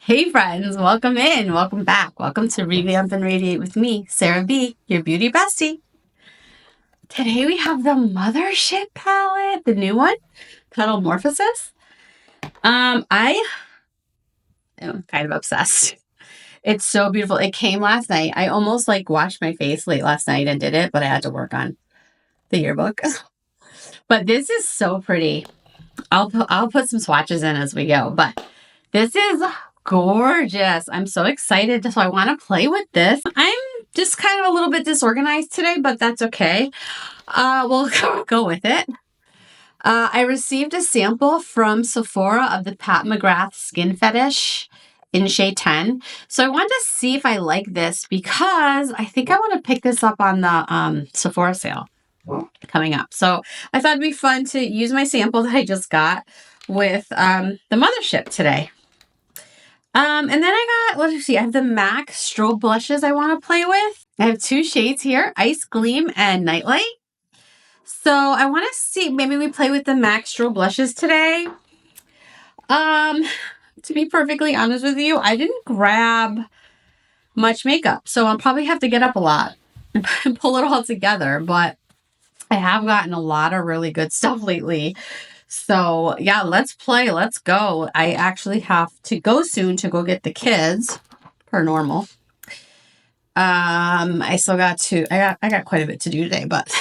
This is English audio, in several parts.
Hey friends, welcome in, welcome back, welcome to Revamp and Radiate with me, Sarah B, your beauty bestie. Today we have the Mothership palette, the new one, Petalmorphosis. I am kind of obsessed. It's so beautiful. It came last night. I almost washed my face late last night and did it, but I had to work on the yearbook. But this is so pretty. I'll put some swatches in as we go, but this is gorgeous. I'm so excited. So I want to play with this. I'm just kind of a little bit disorganized today, but that's okay. We'll go with it. I received a sample from Sephora of the Pat McGrath Skin Fetish in shade 10. So I wanted to see if I like this because I think I want to pick this up on the Sephora sale coming up. So I thought it'd be fun to use my sample that I just got with the Mothership today. And then I got, let's see, I have the Mac Strobe blushes I want to play with. I have two shades here, Ice Gleam and Nitelite. So I want to see, maybe we play with the Mac Strobe blushes today. To be perfectly honest with you, I didn't grab much makeup. So I'll probably have to get up a lot and pull it all together. But I have gotten a lot of really good stuff lately. So yeah, let's play. Let's go. I actually have to go soon to go get the kids per normal. I still got to, I got quite a bit to do today, but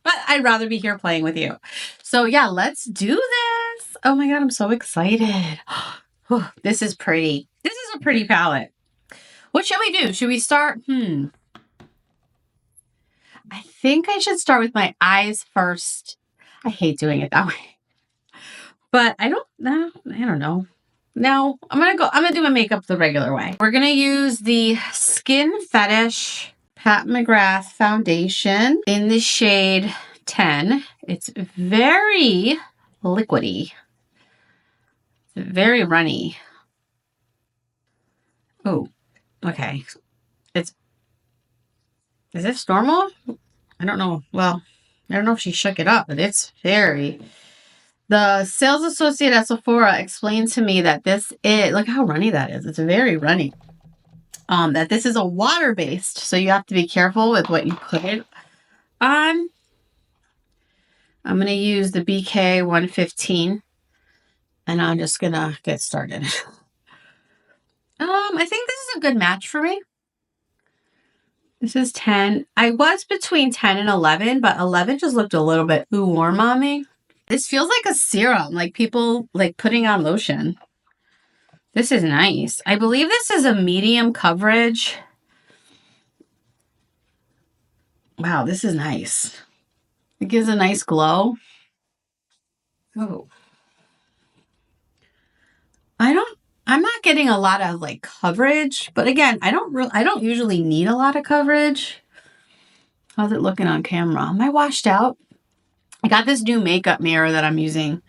I'd rather be here playing with you. So yeah, let's do this. Oh my God, I'm so excited. This is pretty. This is a pretty palette. What should we do? Should we start? I think I should start with my eyes first. I hate doing it that way. But I don't know. No, I'm gonna do my makeup the regular way. We're gonna use the Skin Fetish Pat McGrath foundation in the shade 10. It's very liquidy. It's very runny. Oh, okay. Is this normal? I don't know. Well, I don't know if she shook it up, but it's very... The sales associate at Sephora explained to me that this is... Look how runny that is. It's very runny. That this is a water-based, so you have to be careful with what you put it on. I'm going to use the BK 115, and I'm just going to get started. I think this is a good match for me. This is 10. I was between 10 and 11, but 11 just looked a little bit too warm on me. This feels like a serum, like people putting on lotion. This is nice. I believe this is a medium coverage. Wow, this is nice. It gives a nice glow. Oh. I'm not getting a lot of coverage, but again, I don't usually need a lot of coverage. How's it looking on camera? Am I washed out? I got this new makeup mirror that I'm using.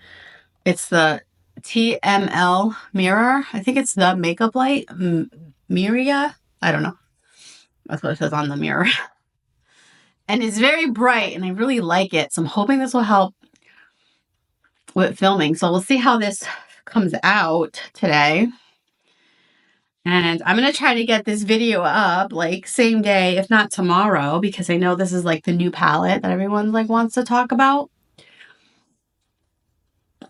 It's the TML mirror. I think it's the Makeup Light Miria. I don't know. That's what it says on the mirror. And it's very bright, and I really like it. So I'm hoping this will help with filming. So we'll see how this comes out today. And I'm going to try to get this video up same day, if not tomorrow, because I know this is the new palette that everyone wants to talk about.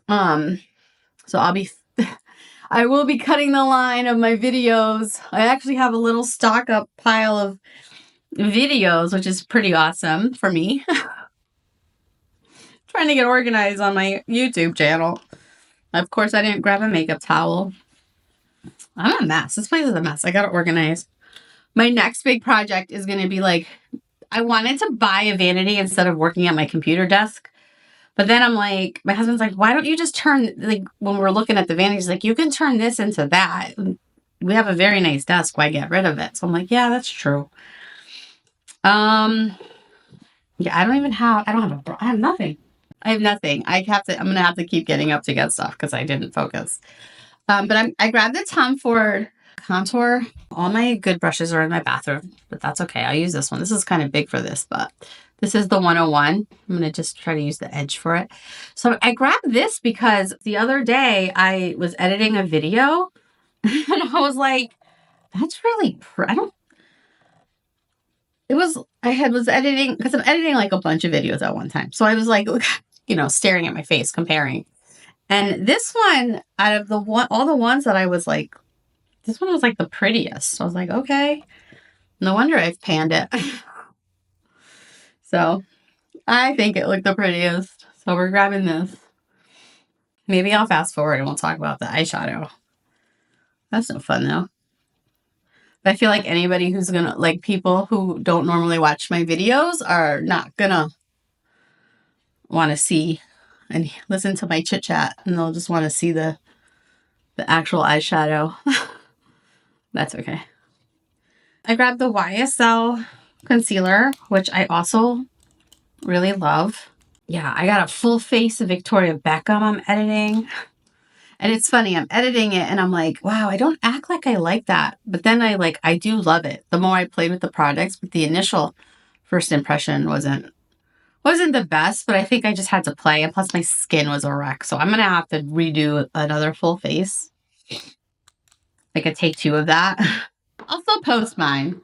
So I will be cutting the line of my videos. I actually have a little stock up pile of videos, which is pretty awesome for me. Trying to get organized on my YouTube channel. Of course, I didn't grab a makeup towel. I'm a mess. This place is a mess. I gotta organize. My next big project is going to be I wanted to buy a vanity instead of working at my computer desk. But then I'm my husband's why don't you just turn, when we're looking at the vanities, you can turn this into that. We have a very nice desk. Why get rid of it? So I'm yeah, that's true. Yeah, I have nothing. I'm going to have to keep getting up to get stuff because I didn't focus. But I grabbed the Tom Ford contour. All my good brushes are in my bathroom, but that's okay. I'll use this one. This is kind of big for this, but this is the 101. I'm going to just try to use the edge for it. So I grabbed this because the other day I was editing a video And I was like, that's really was editing, because I'm editing like a bunch of videos at one time. So I was like, staring at my face, comparing. And this one, out of all the ones that I was like, this one was like the prettiest. So I was like, okay, no wonder I've panned it. So I think it looked the prettiest. So we're grabbing this. Maybe I'll fast forward and we'll talk about the eyeshadow. That's no fun though. But I feel like anybody who's gonna, like, people who don't normally watch my videos are not gonna want to see and listen to my chit chat, and they'll just want to see the actual eyeshadow. That's okay. I grabbed the YSL concealer, which I also really love. Yeah, I got a full face of Victoria Beckham I'm editing. And it's funny, I'm editing it and I'm like, wow, I don't act like I like that. But then I do love it. The more I played with the products, but the initial first impression wasn't the best, but I think I just had to play. And plus my skin was a wreck. So I'm going to have to redo another full face. Like a take 2 of that. I'll still post mine.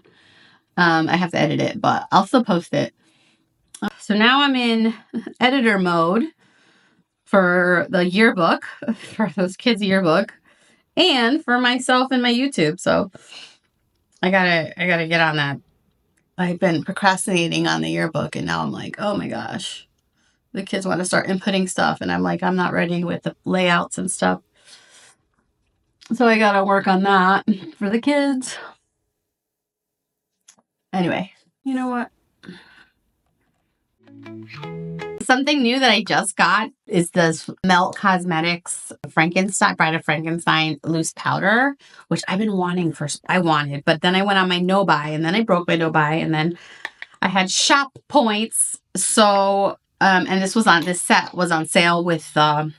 I have to edit it, but I'll still post it. So now I'm in editor mode for the yearbook, for those kids' yearbook, and for myself and my YouTube. So I gotta get on that. I've been procrastinating on the yearbook, and now I'm like, oh my gosh, the kids want to start inputting stuff, and I'm like, I'm not ready with the layouts and stuff. So I gotta work on that for the kids. Anyway, you know what? Something new that I just got is this Melt Cosmetics Bride of Frankenstein loose powder, which I've been wanting but then I went on my no buy, and then I broke my no buy, and then I had shop points. So, and this set was on sale with Bride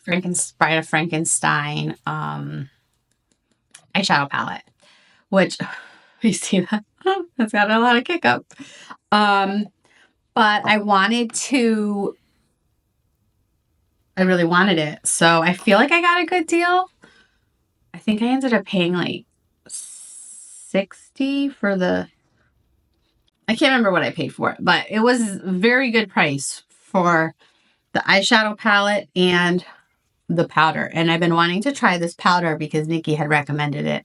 of Frankenstein eyeshadow palette, which you see that that's got a lot of kick up. But I really wanted it. So I feel like I got a good deal. I think I ended up paying like $60 for I can't remember what I paid for it, but it was a very good price for the eyeshadow palette and the powder. And I've been wanting to try this powder because Nikki had recommended it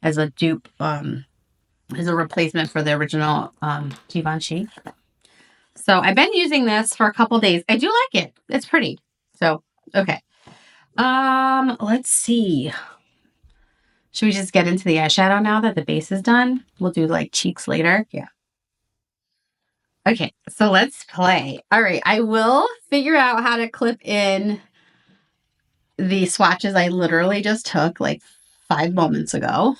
as a dupe, as a replacement for the original Givenchy. So I've been using this for a couple days. I do like it. It's pretty. So, okay. Let's see. Should we just get into the eyeshadow now that the base is done? We'll do like cheeks later. Yeah. Okay, so let's play. All right, I will figure out how to clip in the swatches I literally just took like 5 minutes ago.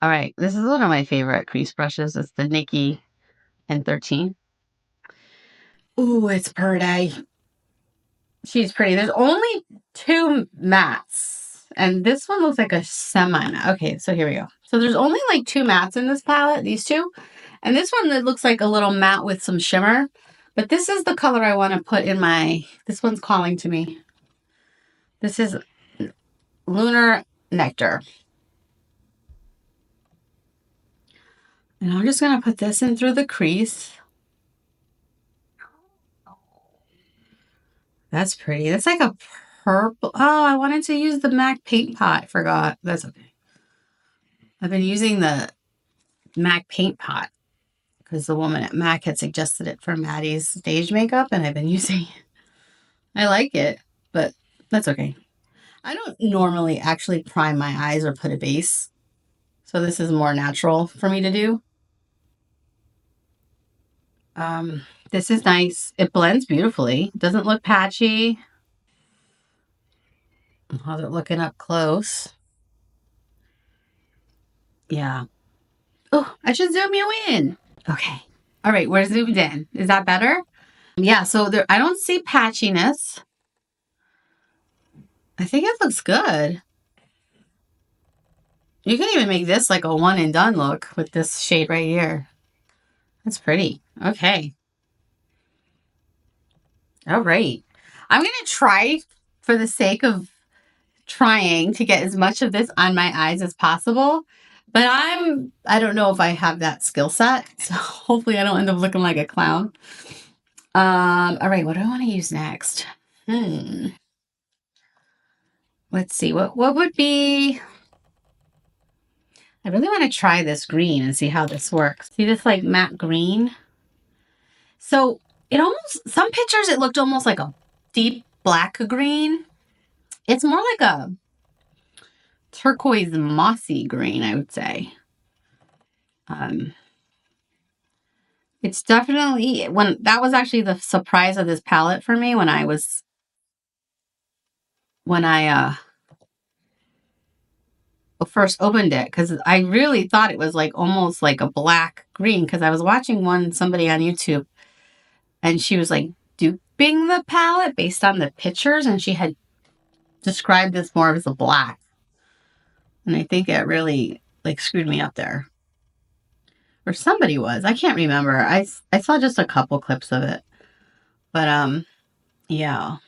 All right, this is one of my favorite crease brushes. It's the Nikki N13. Ooh, it's pretty. She's pretty. There's only 2 mattes, and this one looks like a semi-matte. Okay, so here we go. So there's only like 2 mattes in this palette, these 2. And this one that looks like a little matte with some shimmer. But this is the color I want to put in this one's calling to me. This is Lunar Nectar. And I'm just going to put this in through the crease. That's pretty. That's like a purple. Oh, I wanted to use the MAC paint pot. Forgot. That's okay. I've been using the MAC paint pot because the woman at MAC had suggested it for Maddie's stage makeup, and I've been using it. I like it, but that's okay. I don't normally actually prime my eyes or put a base, so this is more natural for me to do. This is nice. It blends beautifully. It doesn't look patchy. How's it looking up close? Yeah. Oh, I should zoom you in. Okay. All right, we're zoomed in. Is that better? Yeah, so there, I don't see patchiness. I think it looks good. You can even make this like a one and done look with this shade right here. That's pretty. Okay. All right. I'm going to try, for the sake of trying, to get as much of this on my eyes as possible. But I don't know if I have that skill set. So hopefully I don't end up looking like a clown. All right. What do I want to use next? Let's see. What would be... I really want to try this green and see how this works. See this like matte green? So it almost, some pictures it looked almost like a deep black green. It's more like a turquoise mossy green, I would say. It's definitely, when that was actually the surprise of this palette for me when I first opened it, because I really thought it was like almost like a black green, because I was watching somebody on YouTube and she was like duping the palette based on the pictures, and she had described this more as a black. And I think it really like screwed me up there. Or somebody was. I can't remember. I saw just a couple clips of it. But yeah.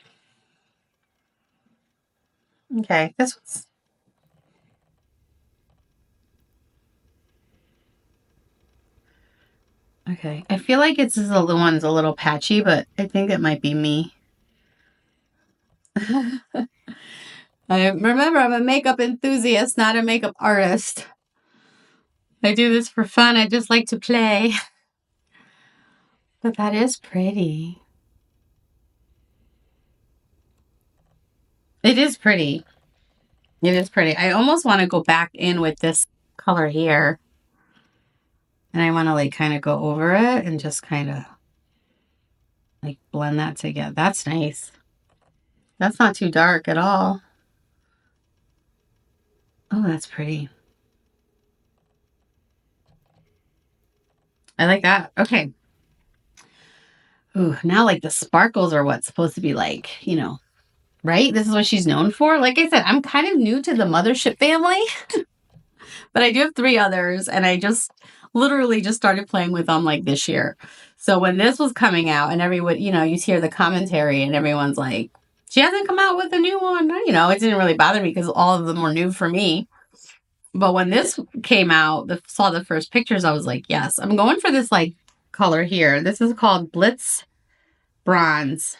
Okay, this was... Okay, I feel like it's the one's a little patchy, but I think it might be me. Remember, I'm a makeup enthusiast, not a makeup artist. I do this for fun. I just like to play. But that is pretty. It is pretty. It is pretty. I almost want to go back in with this color here. And I want to like kind of go over it and just kind of like blend that together. That's nice. That's not too dark at all. Oh, that's pretty. I like that. Okay. Ooh, now like the sparkles are what's supposed to be like, you know, right? This is what she's known for. Like I said, I'm kind of new to the Mothership family, but I do have 3 others, and I just literally just started playing with them like this year. So when this was coming out and everyone, you know, you hear the commentary and everyone's like, she hasn't come out with a new one. You know, it didn't really bother me because all of them were new for me. But when this came out, saw the first pictures, I was like, yes, I'm going for this like color here. This is called Blitz Bronze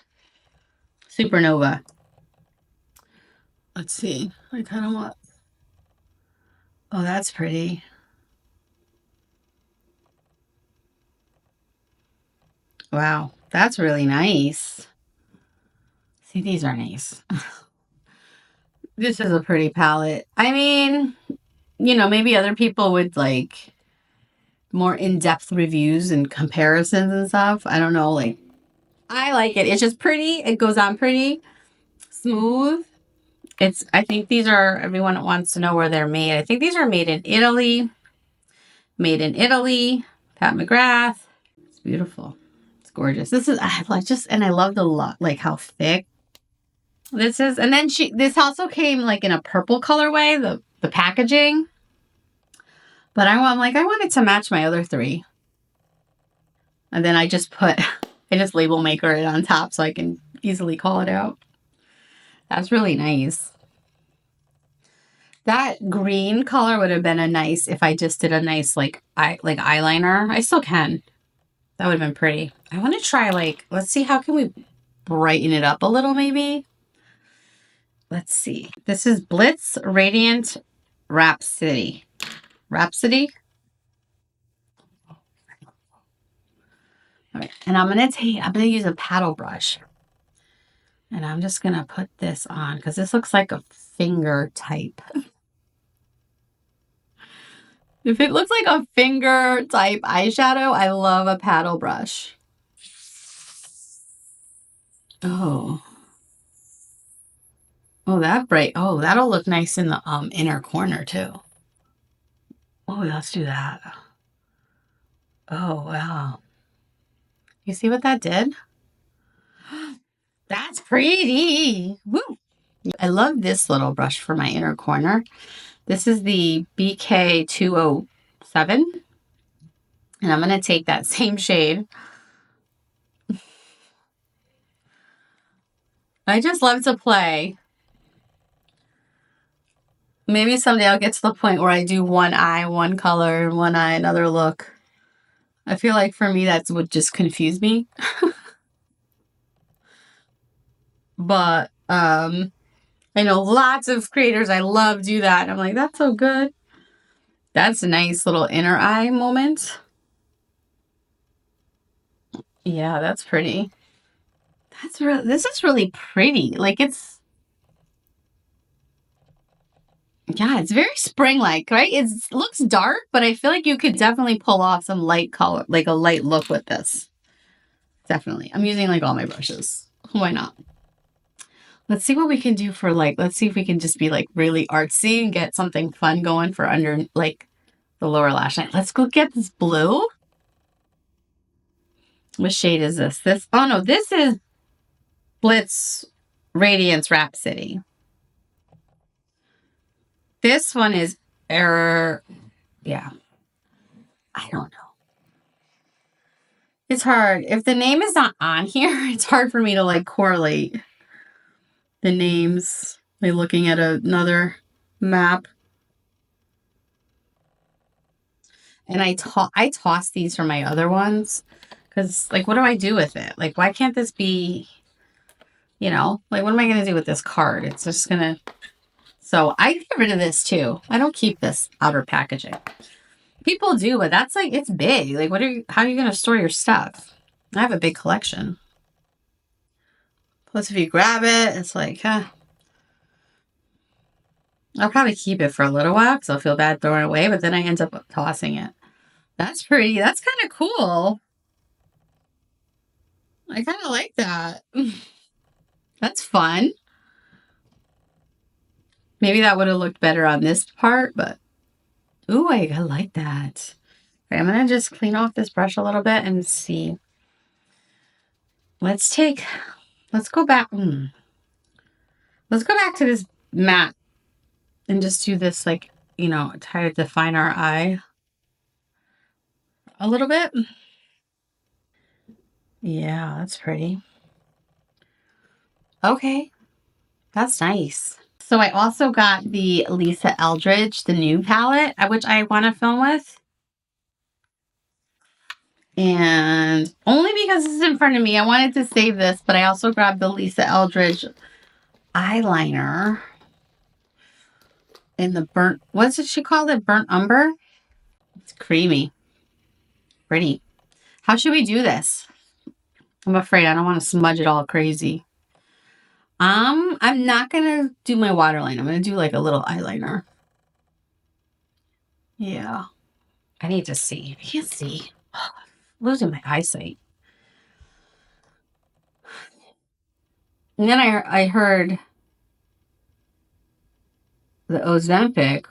Supernova. Let's see. I kind of want... Oh, that's pretty. Wow, that's really nice. See, these are nice. This is a pretty palette. I mean, you know, maybe other people would like more in-depth reviews and comparisons and stuff. I don't know. Like, I like it. It's just pretty. It goes on pretty smooth. I think these are, everyone wants to know where they're made. I think these are made in Italy. Made in Italy. Pat McGrath. It's beautiful. It's gorgeous. This is, I love the look, like how thick this is. And then this also came like in a purple colorway, the packaging. But I'm like, I want it to match my other 3. And then I just label maker it on top so I can easily call it out. That's really nice. That green color would have been a nice, if I just did a nice like eyeliner. I still can. That would have been pretty. I want to try let's see, how can we brighten it up a little maybe? Let's see. This is Blitz Radiant Rhapsody. Rhapsody? All right. And I'm going to use a paddle brush. And I'm just going to put this on because this looks like a finger type. If it looks like a finger type eyeshadow, I love a paddle brush. Oh. Oh, that bright. Oh, that'll look nice in the inner corner too. Oh, let's do that. Oh, wow. You see what that did? That's pretty. Woo. I love this little brush for my inner corner. This is the BK207. And I'm going to take that same shade. I just love to play. Maybe someday I'll get to the point where I do one eye, one color, one eye, another look. I feel like for me, that would just confuse me. But I know lots of creators I love do that. And I'm like, that's so good. That's a nice little inner eye moment. Yeah, that's pretty. This is really pretty. Like it's very spring-like, right? It looks dark, but I feel like you could definitely pull off some light color, like a light look with this. Definitely. I'm using like all my brushes. Why not? Let's see what we can do for like, let's see if we can just be like really artsy and get something fun going for under like the lower lash line. Let's go get this blue. What shade is this? Oh no, this is Blitz Radiance Rhapsody. This one is Error. Yeah. I don't know. It's hard. If the name is not on here, it's hard for me to like correlate the names by looking at another map. And I toss these from my other ones because like, what do I do with it? Like, why can't this be, like, what am I going to do with this card? It's just going to, so I get rid of this too. I don't keep this outer packaging. People do, but that's like, it's big. Like, how are you going to store your stuff? I have a big collection. Plus, if you grab it, it's like, I'll probably keep it for a little while because I'll feel bad throwing it away, but then I end up tossing it. That's pretty. That's kind of cool. I kind of like that. That's fun. Maybe that would have looked better on this part, but ooh, I like that. Okay, I'm going to just clean off this brush a little bit and see. Let's go back. Let's go back to this matte and just do this, like, try to define our eye a little bit. Yeah, that's pretty. Okay, that's nice. So I also got the Lisa Eldridge, the new palette, which I want to film with. And only because this is in front of me, I wanted to save this, but I also grabbed the Lisa Eldridge eyeliner in the burnt, what did she call it? Burnt umber? It's creamy. Pretty. How should we do this? I'm afraid I don't want to smudge it all crazy. I'm not going to do my waterline. I'm going to do like a little eyeliner. Yeah. I need to see. I can't see. Losing my eyesight. And then I heard the Ozempic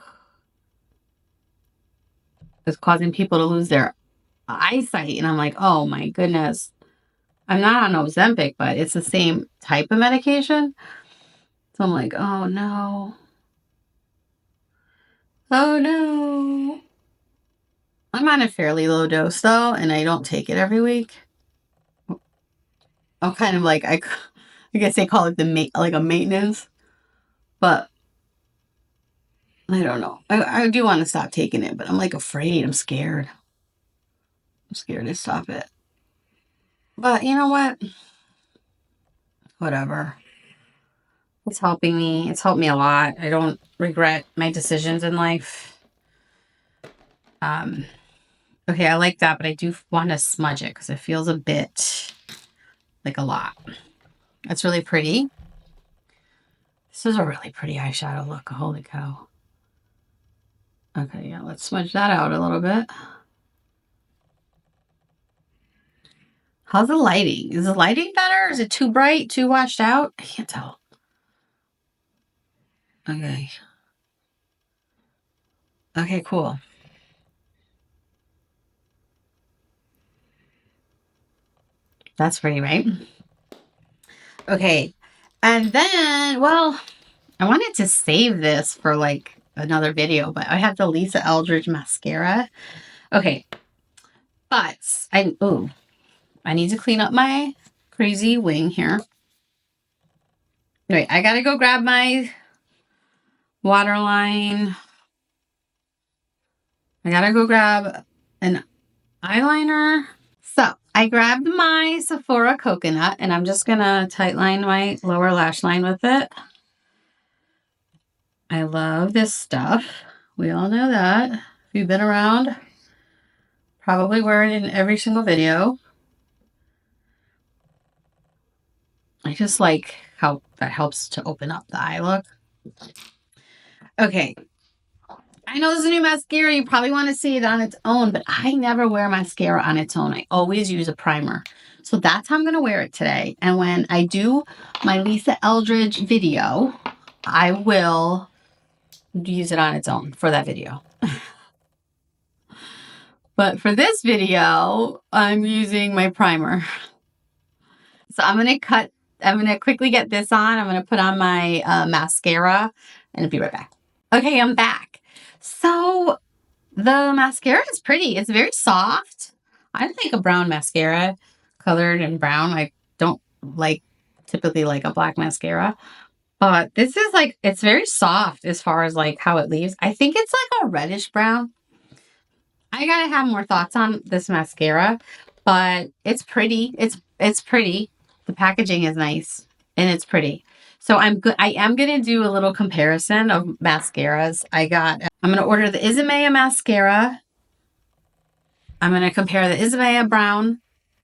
is causing people to lose their eyesight. And I'm like, oh my goodness. I'm not on Ozempic, but it's the same type of medication. So I'm like, oh no. Oh no. I'm on a fairly low dose though, and I don't take it every week. I'm kind of like, I guess they call it like a maintenance, but I don't know. I do want to stop taking it, but I'm like afraid. I'm scared. I'm scared to stop it. But you know what? Whatever. It's helping me. It's helped me a lot. I don't regret my decisions in life. Okay, I like that, but I do want to smudge it because it feels a bit like a lot. That's really pretty. This is a really pretty eyeshadow look. Holy cow. Okay, yeah, let's smudge that out a little bit. How's the lighting? Is the lighting better? Is it too bright, too washed out? I can't tell. Okay. Okay, cool. That's pretty, right? Okay. And then, well, I wanted to save this for like another video, but I have the Lisa Eldridge mascara. Okay. But I need to clean up my crazy wing here. Wait, I gotta go grab my waterline. I gotta go grab an eyeliner. So I grabbed my Sephora coconut and I'm just gonna tightline my lower lash line with it. I love this stuff. We all know that. If you've been around, probably wear it in every single video. I just like how that helps to open up the eye look. Okay. I know this is a new mascara. You probably want to see it on its own, but I never wear mascara on its own. I always use a primer. So that's how I'm going to wear it today. And when I do my Lisa Eldridge video, I will use it on its own for that video. But for this video, I'm using my primer. So I'm going to quickly get this on. I'm going to put on my mascara and I'll be right back. Okay, I'm back. So the mascara is pretty. It's very soft. I like a brown mascara colored in brown. I don't typically like a black mascara. But this is like, it's very soft as far as like how it leaves. I think it's like a reddish brown. I gotta have more thoughts on this mascara, but it's pretty. It's pretty. The packaging is nice and it's pretty. So I am gonna do a little comparison of mascaras. I'm gonna order the Isabella mascara. I'm gonna compare the Isabella brown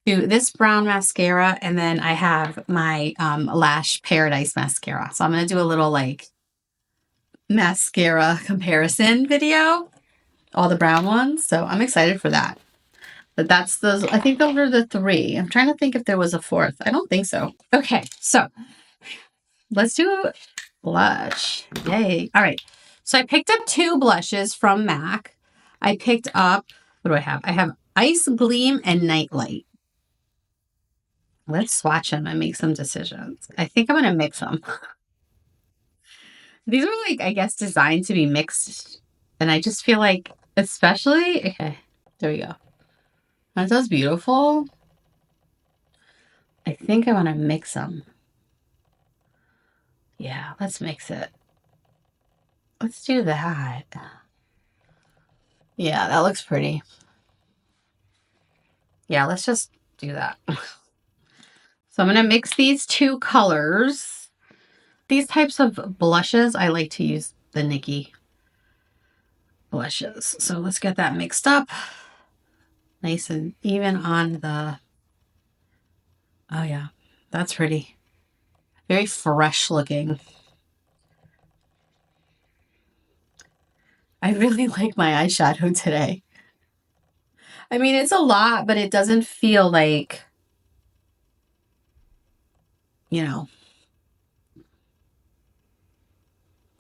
to this brown mascara, and then I have my Lash Paradise mascara. So I'm gonna do a little like mascara comparison video, all the brown ones. So I'm excited for that. But that's those. I think those are the three. I'm trying to think if there was a fourth. I don't think so. Okay, so let's do blush. Yay. All right. So I picked up 2 blushes from MAC. I picked up, what do I have? I have Ice Gleam and Nitelite. Let's swatch them and make some decisions. I think I'm going to mix them. These are like, I guess, designed to be mixed. And I just feel like, especially, okay, there we go. Aren't those beautiful? I think I want to mix them. Yeah, let's mix it. Let's do that. Yeah, that looks pretty. Yeah, let's just do that. So I'm going to mix these 2 colors. These types of blushes, I like to use the Nikki blushes. So let's get that mixed up. Nice and even on the... Oh yeah, that's pretty. Very fresh looking. I really like my eyeshadow today. I mean, it's a lot, but it doesn't feel like, you know,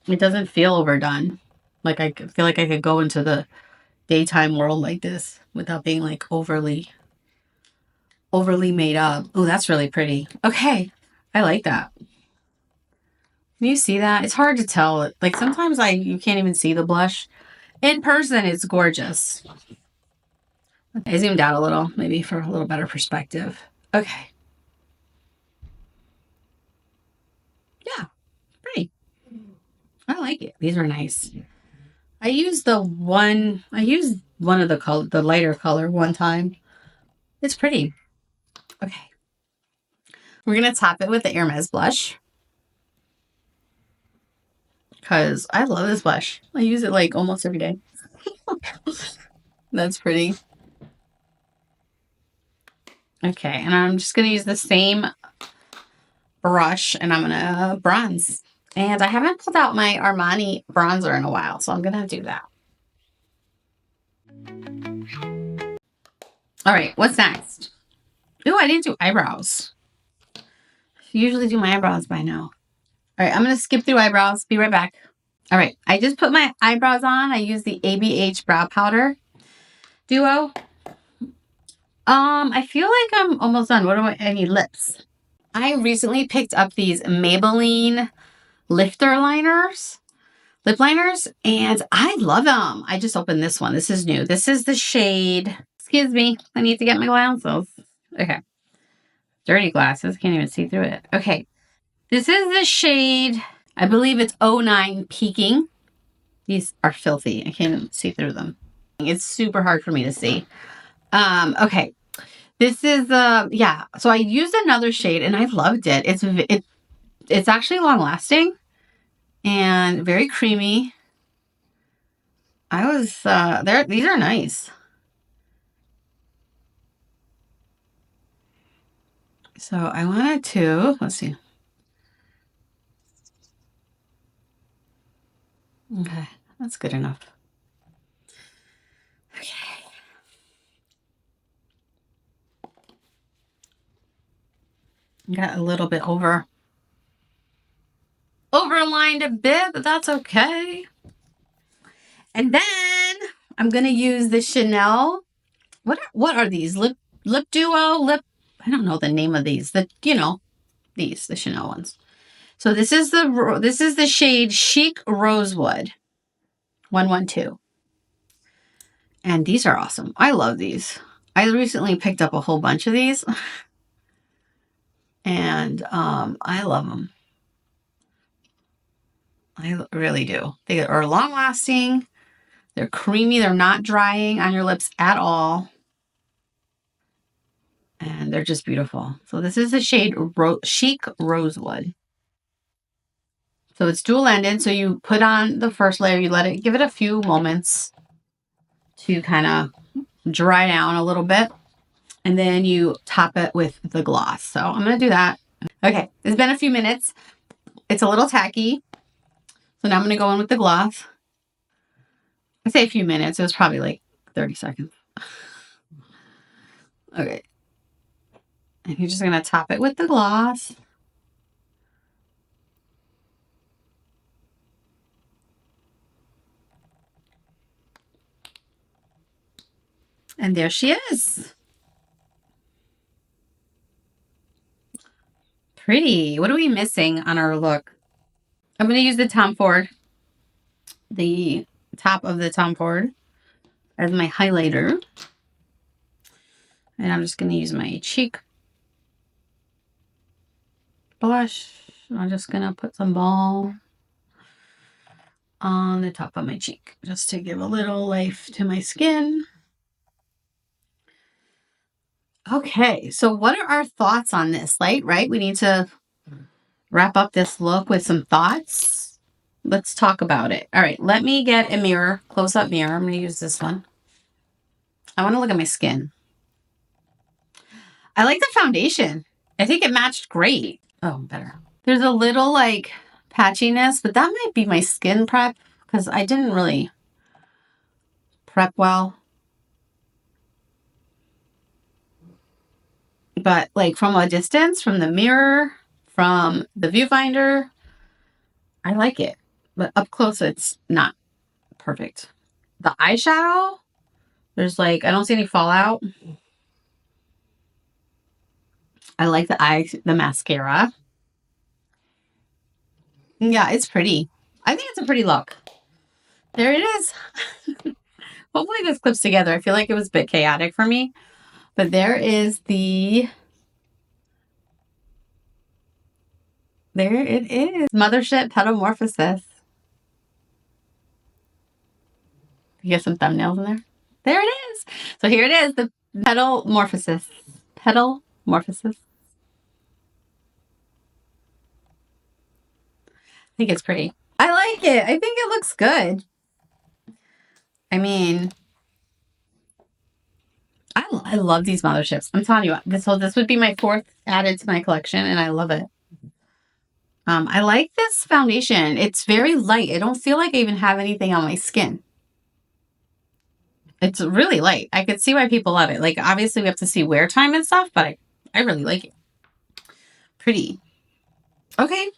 it doesn't feel overdone. Like I feel like I could go into the daytime world like this without being like overly made up. Oh, that's really pretty. Okay. I like that. Can you see that? It's hard to tell. Like sometimes you can't even see the blush. In person, it's gorgeous. I zoomed out a little, maybe for a little better perspective. Okay. Yeah, pretty. I like it. These are nice. I used one of the lighter color one time. It's pretty. Okay. We're going to top it with the Hermes blush. Because I love this blush. I use it like almost every day. That's pretty. Okay, and I'm just going to use the same brush and I'm going to bronze. And I haven't pulled out my Armani bronzer in a while, so I'm going to do that. All right, what's next? Ooh, I didn't do eyebrows. I usually do my eyebrows by now. All right, I'm going to skip through eyebrows. Be right back. All right, I just put my eyebrows on. I use the ABH Brow Powder Duo. I feel like I'm almost done. What do I need? Lips. I recently picked up these Maybelline lifter liners, lip liners, and I love them. I just opened this one. This is new. This is the shade. Excuse me. I need to get my glasses. Okay. Dirty glasses. Can't even see through it. Okay. This is the shade. I believe it's 09 Peaking. These are filthy. I can't even see through them. It's super hard for me to see. Okay. This is yeah. So I used another shade and I loved it. It's actually long lasting and very creamy. I was there. These are nice. So I wanted to, let's see. Okay, that's good enough. Okay. Got a little bit overlined a bit, but that's okay. And then I'm gonna use the Chanel. What are these? Lip Duo, I don't know the name of these. The Chanel ones. So this is the shade Chic Rosewood 112. And these are awesome. I love these. I recently picked up a whole bunch of these. And I love them. I really do. They are long lasting. They're creamy. They're not drying on your lips at all. And they're just beautiful. So this is the shade Chic Rosewood. So it's dual ended. So you put on the first layer, you give it a few moments to kind of dry down a little bit. And then you top it with the gloss. So I'm going to do that. Okay, it's been a few minutes. It's a little tacky. So now I'm going to go in with the gloss. I say a few minutes. It was probably like 30 seconds. Okay. And you're just going to top it with the gloss. And there she is. Pretty. What are we missing on our look? I'm going to use the Tom Ford. The top of the Tom Ford as my highlighter. And I'm just going to use my cheek blush. I'm just going to put some balm on the top of my cheek just to give a little life to my skin. Okay, so what are our thoughts on this light, right? We need to wrap up this look with some thoughts. Let's talk about it. All right, let me get a mirror, close-up mirror. I'm going to use this one. I want to look at my skin. I like the foundation. I think it matched great. Oh, better. There's a little like patchiness, but that might be my skin prep because I didn't really prep well. But like from a distance, from the mirror, from the viewfinder, I like it. But up close, it's not perfect. The eyeshadow, there's like, I don't see any fallout. I like the mascara. Yeah, it's pretty. I think it's a pretty look. There it is. Hopefully this clips together. I feel like it was a bit chaotic for me. But there it is. Mothership Petalmorphosis. You get some thumbnails in there? There it is. So here it is, the Petalmorphosis. Petalmorphosis. I think it's pretty. I like it. I think it looks good. I mean, I love these motherships. I'm telling you, this would be my 4th added to my collection, and I love it. I like this foundation. It's very light. I don't feel like I even have anything on my skin. It's really light. I could see why people love it. Like, obviously, we have to see wear time and stuff, but I really like it. Pretty. Okay.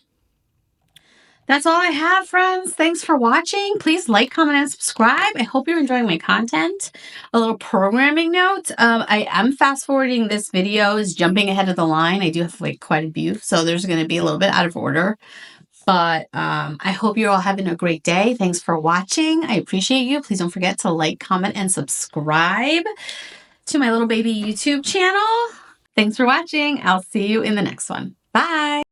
That's all I have, friends. Thanks for watching. Please like, comment, and subscribe. I hope you're enjoying my content. A little programming note. I am fast forwarding this video, is jumping ahead of the line. I do have like quite a few, so there's going to be a little bit out of order. But I hope you're all having a great day. Thanks for watching. I appreciate you. Please don't forget to like, comment, and subscribe to my little baby YouTube channel. Thanks for watching. I'll see you in the next one. Bye.